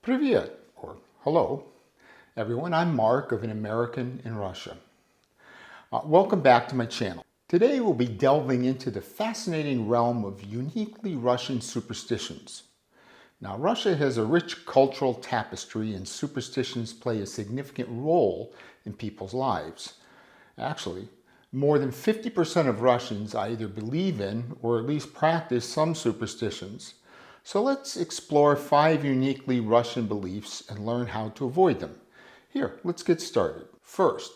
Привет, or hello, everyone. I'm Mark of An American in Russia. Welcome back to my channel. Today we'll be delving into the fascinating realm of uniquely Russian superstitions. Now, Russia has a rich cultural tapestry, and superstitions play a significant role in people's lives. Actually, more than 50% of Russians either believe in or at least practice some superstitions. So let's explore 5 uniquely Russian beliefs and learn how to avoid them. Here, let's get started. First,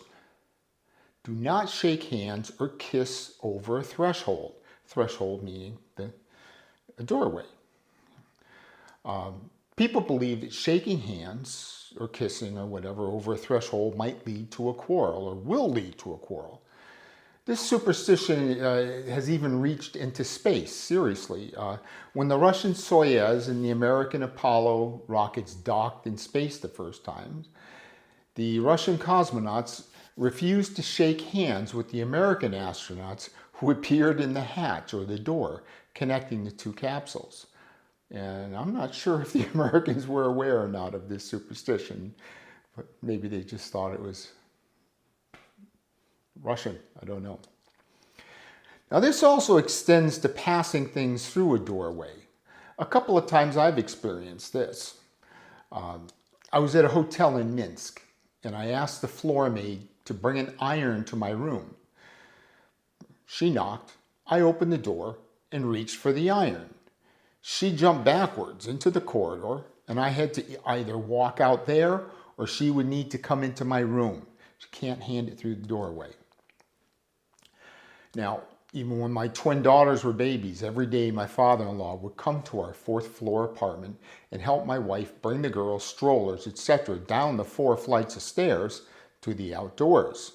do not shake hands or kiss over a threshold. Threshold meaning a doorway. People believe that shaking hands or kissing or whatever over a threshold might lead to a quarrel or will lead to a quarrel. This superstition has even reached into space, seriously. When the Russian Soyuz and the American Apollo rockets docked in space the first time, the Russian cosmonauts refused to shake hands with the American astronauts who appeared in the hatch or the door connecting the two capsules. And I'm not sure if the Americans were aware or not of this superstition, but maybe they just thought it was Russian, I don't know. Now this also extends to passing things through a doorway. A couple of times I've experienced this. I was at a hotel in Minsk and I asked the floor maid to bring an iron to my room. She knocked, I opened the door and reached for the iron. She jumped backwards into the corridor and I had to either walk out there or she would need to come into my room. She can't hand it through the doorway. Now, even when my twin daughters were babies, every day my father-in-law would come to our 4th floor apartment and help my wife bring the girls, strollers, etc. down the 4 flights of stairs to the outdoors.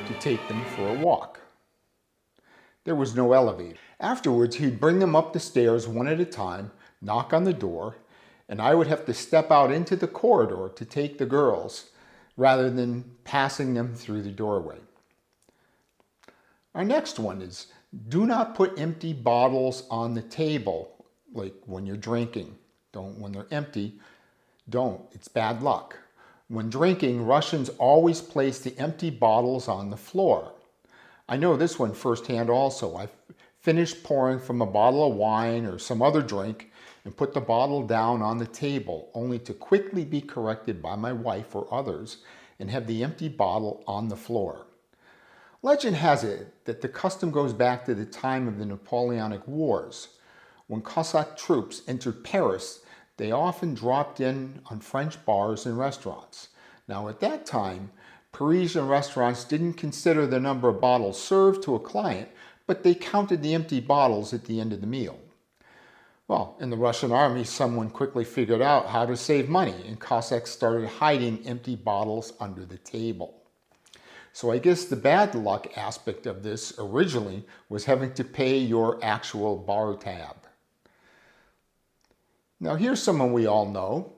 To take them for a walk. There was no elevator. Afterwards, he'd bring them up the stairs one at a time, knock on the door, and I would have to step out into the corridor to take the girls rather than passing them through the doorway. Our next one is, do not put empty bottles on the table, like when you're drinking. When they're empty, don't. It's bad luck. When drinking, Russians always place the empty bottles on the floor. I know this one firsthand also. I finished pouring from a bottle of wine or some other drink and put the bottle down on the table, only to quickly be corrected by my wife or others and have the empty bottle on the floor. Legend has it that the custom goes back to the time of the Napoleonic Wars. When Cossack troops entered Paris, they often dropped in on French bars and restaurants. Now at that time, Parisian restaurants didn't consider the number of bottles served to a client, but they counted the empty bottles at the end of the meal. Well, in the Russian army, someone quickly figured out how to save money, and Cossacks started hiding empty bottles under the table. So I guess the bad luck aspect of this originally was having to pay your actual bar tab. Now here's someone we all know.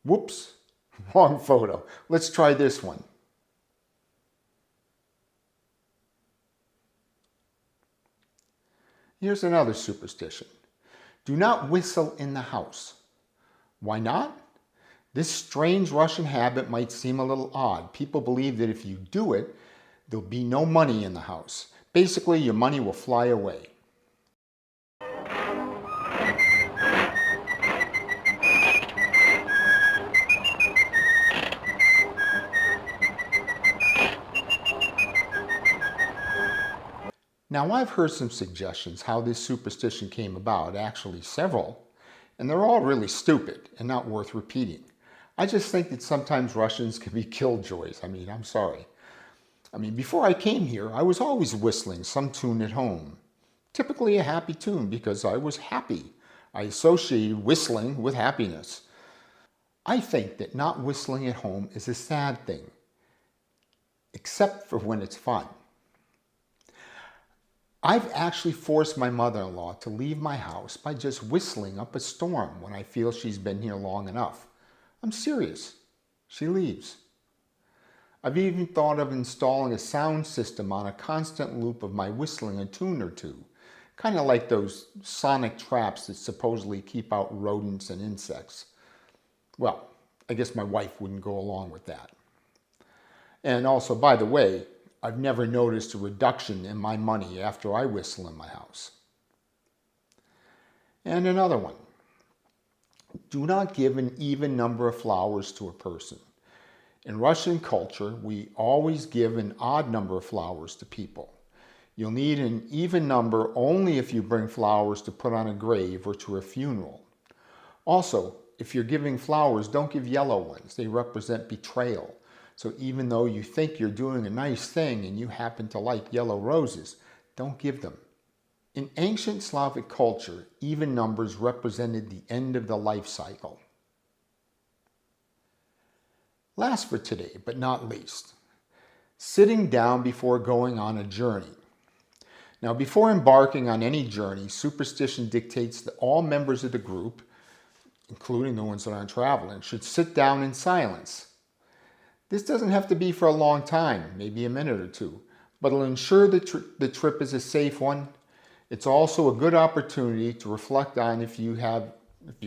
Whoops. Wrong photo. Let's try this one. Here's another superstition. Do not whistle in the house. Why not? This strange Russian habit might seem a little odd. People believe that if you do it, there'll be no money in the house. Basically, your money will fly away. Now, I've heard some suggestions how this superstition came about, actually several, and they're all really stupid and not worth repeating. I just think that sometimes Russians can be killjoys. I'm sorry. Before I came here, I was always whistling some tune at home. Typically a happy tune because I was happy. I associated whistling with happiness. I think that not whistling at home is a sad thing, except for when it's fun. I've actually forced my mother-in-law to leave my house by just whistling up a storm when I feel she's been here long enough. I'm serious. She leaves. I've even thought of installing a sound system on a constant loop of my whistling a tune or two, kind of like those sonic traps that supposedly keep out rodents and insects. Well, I guess my wife wouldn't go along with that. And also, by the way, I've never noticed a reduction in my money after I whistle in my house. And another one. Do not give an even number of flowers to a person. In Russian culture, we always give an odd number of flowers to people. You'll need an even number only if you bring flowers to put on a grave or to a funeral. Also, if you're giving flowers, don't give yellow ones. They represent betrayal. So even though you think you're doing a nice thing and you happen to like yellow roses, don't give them. In ancient Slavic culture, even numbers represented the end of the life cycle. Last for today, but not least, sitting down before going on a journey. Now, before embarking on any journey, superstition dictates that all members of the group, including the ones that aren't traveling, should sit down in silence. This doesn't have to be for a long time, maybe a minute or two, but it'll ensure the trip is a safe one. It's also a good opportunity to reflect on if you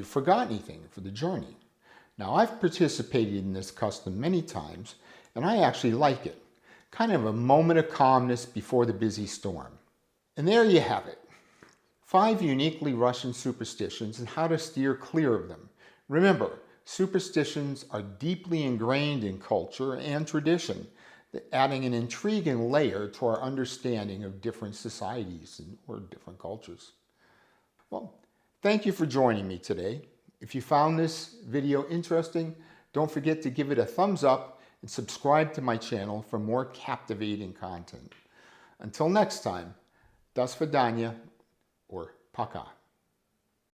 forgot anything for the journey. Now, I've participated in this custom many times, and I actually like it. Kind of a moment of calmness before the busy storm. And there you have it. 5 uniquely Russian superstitions and how to steer clear of them. Remember, superstitions are deeply ingrained in culture and tradition, adding an intriguing layer to our understanding of different societies or different cultures. Well, thank you for joining me today. If you found this video interesting, don't forget to give it a thumbs up and subscribe to my channel for more captivating content. Until next time, das Vidanya, or Paka.